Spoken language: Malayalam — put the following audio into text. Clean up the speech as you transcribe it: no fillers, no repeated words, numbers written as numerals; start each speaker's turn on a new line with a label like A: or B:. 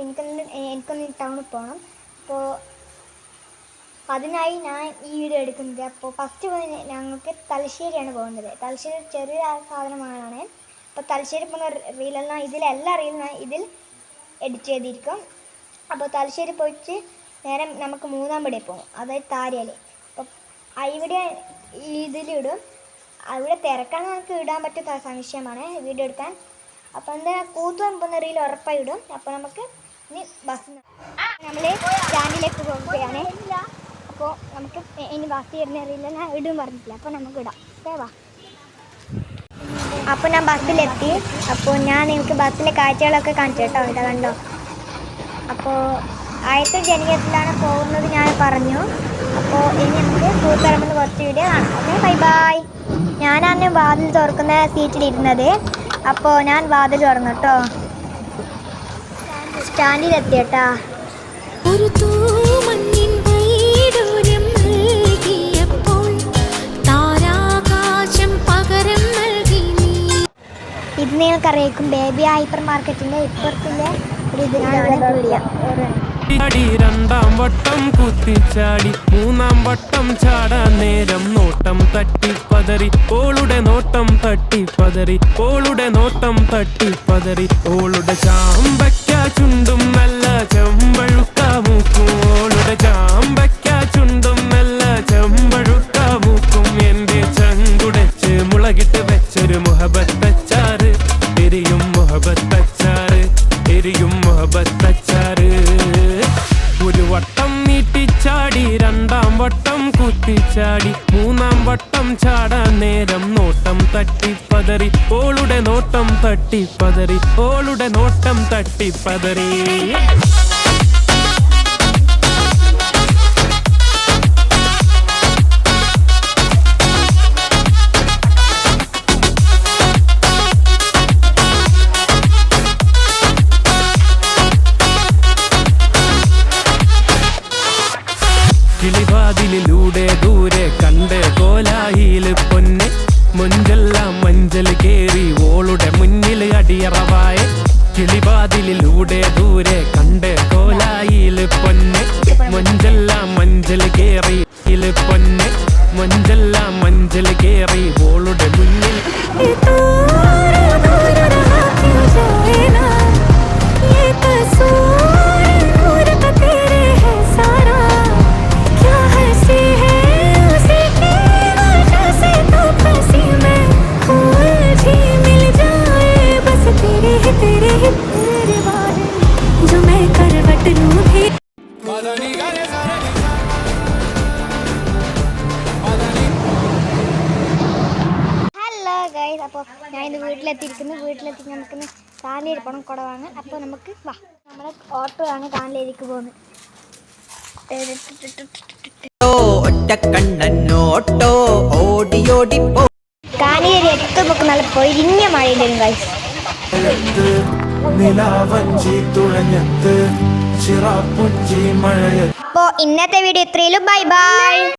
A: എനിക്കൊന്ന് ടൗണിൽ പോകണം. അപ്പോൾ അതിനായി ഞാൻ ഈ വീഡിയോ എടുക്കുന്നത്. അപ്പോൾ ഫസ്റ്റ് പോയി ഞങ്ങൾക്ക് തലശ്ശേരിയാണ് പോകുന്നത്. തലശ്ശേരി ചെറിയ സാധനമാണ്. അപ്പോൾ തലശ്ശേരി പോകുന്ന റീലെല്ലാം എല്ലാ റീലും ഞാൻ ഇതിൽ എഡിറ്റ് ചെയ്തിരിക്കും. അപ്പോൾ തലശ്ശേരി പോയിട്ട് നേരെ നമുക്ക് മൂന്നാംപടിയിൽ പോകും, അതായത് താരയിൽ. അപ്പോൾ ഇവിടെ ഇതിലിടും. അവിടെ തിരക്കാണ്, നമുക്ക് ഇടാൻ പറ്റുന്ന സംശയമാണ് വീഡിയോ എടുക്കാൻ. അപ്പോൾ എന്താ കൂത്തുവാൻ പോകുന്ന റീൽ ഉറപ്പായി ഇടും. അപ്പോൾ നമുക്ക് ഇനി ബസ് നമ്മൾ സ്റ്റാൻഡിലേക്ക് പോകുകയാണ്. അപ്പോൾ നമുക്ക് ഇനി ബസ് കയറുന്ന റീലെല്ലാം ഇടും പറഞ്ഞിട്ടില്ല. അപ്പോൾ നമുക്ക് ഇടാം. വാ. അപ്പോൾ ഞാൻ ബസ്സിലെത്തി. അപ്പോൾ ഞാൻ നിങ്ങൾക്ക് ബസ്സിലെ കാഴ്ചകളൊക്കെ കാണിച്ചു കേട്ടോ. ഇതാ കണ്ടോ. അപ്പോൾ ആദ്യത്തെ ജനകീയത്തിലാണ് പോകുന്നത് ഞാൻ പറഞ്ഞു. അപ്പോൾ ഇനി നമുക്ക് കൂത്തുപറമ്പ് കുറച്ച് വീഡിയോ കാണാം. Okay, bye bye. ഞാനാണ് വാതിൽ തുറക്കുന്ന സീറ്റിലിരുന്നത്. അപ്പോൾ ഞാൻ വാതിൽ തുറന്നു കേട്ടോ. സ്റ്റാൻഡിലെത്തി കേട്ടാ. ഇത് നിങ്ങൾക്കറിയാം, ബേബി ഹൈപ്പർ മാർക്കറ്റിൻ്റെ ഇപ്പുറത്തിൻ്റെ ഒരു ഇതിനാണ് പീടിയ.
B: രണ്ടാം വട്ടം കുത്തിച്ചാടി മൂന്നാം വട്ടം ചാടാൻ നേരം നോട്ടം തട്ടിപ്പതറി ഓളുടെ നോട്ടം തട്ടിപ്പതറി ഓളുടെ നോട്ടം തട്ടിപ്പതറി ഓളുടെ ചാമ്പയ്ക്ക ചുണ്ടും നല്ല ചെമ്പഴുക്ക മൂക്കും ഓളുടെ ചാമ്പയ്ക്ക ചുണ്ടും നല്ല ചെമ്പഴുക്ക മൂക്കും എന്റെ ചങ്കുടച്ച് മുളകിട്ട് വെച്ചൊരു മുഹബത്തച്ചാറ് എരിയും മുഹബത്തച്ചാറ് എരിയും മുഹബത്തച്ചാറ് ഒരു വട്ടം നീട്ടിച്ചാടി രണ്ടാം വട്ടം കുത്തിച്ചാടി മൂന്നാം വട്ടം ചാടാൻ നേരം നോട്ടം തട്ടിപ്പതറി ഓളുടെ നോട്ടം തട്ടിപ്പതറി ഓളുടെ നോട്ടം തട്ടിപ്പതറി കിളിവാതിലൂടെ ദൂരെ കണ്ട് കോലായിൽ പൊന്നെ മൊഞ്ചെല്ലാം മഞ്ചൽ കേറി ഓളുടെ മുന്നിൽ അടിയറവായ കിളിവാതിലൂടെ ദൂരെ കണ്ട് കോലായിൽ പൊന്നെ മൊഞ്ചെല്ലാം മഞ്ചൽ കേറി പൊന്നെ മൊഞ്ചെല്ലാം മഞ്ചൽ കേറി ഓളുടെ മുന്നിൽ
A: അപ്പോൾ ഞാൻ ഇന്ന് വീട്ടിലെത്തിയിരിക്കുന്നു. വീട്ടിലെത്തി നമുക്കിന്ന് താനേരി പോകണം കുട വാങ്ങാൻ. അപ്പോൾ നമുക്ക് വാ, നമ്മൾ ഓട്ടോ ആണ് താനേരിക്ക് പോകുന്നത്. താനേരി എത്തുമ്പോൾ നല്ല പൊരിഞ്ഞ മഴയുണ്ടായിരുന്നു ഗൈസ്. അപ്പോൾ ഇന്നത്തെ വീഡിയോ ഇത്രയുള്ളൂ. Bye by.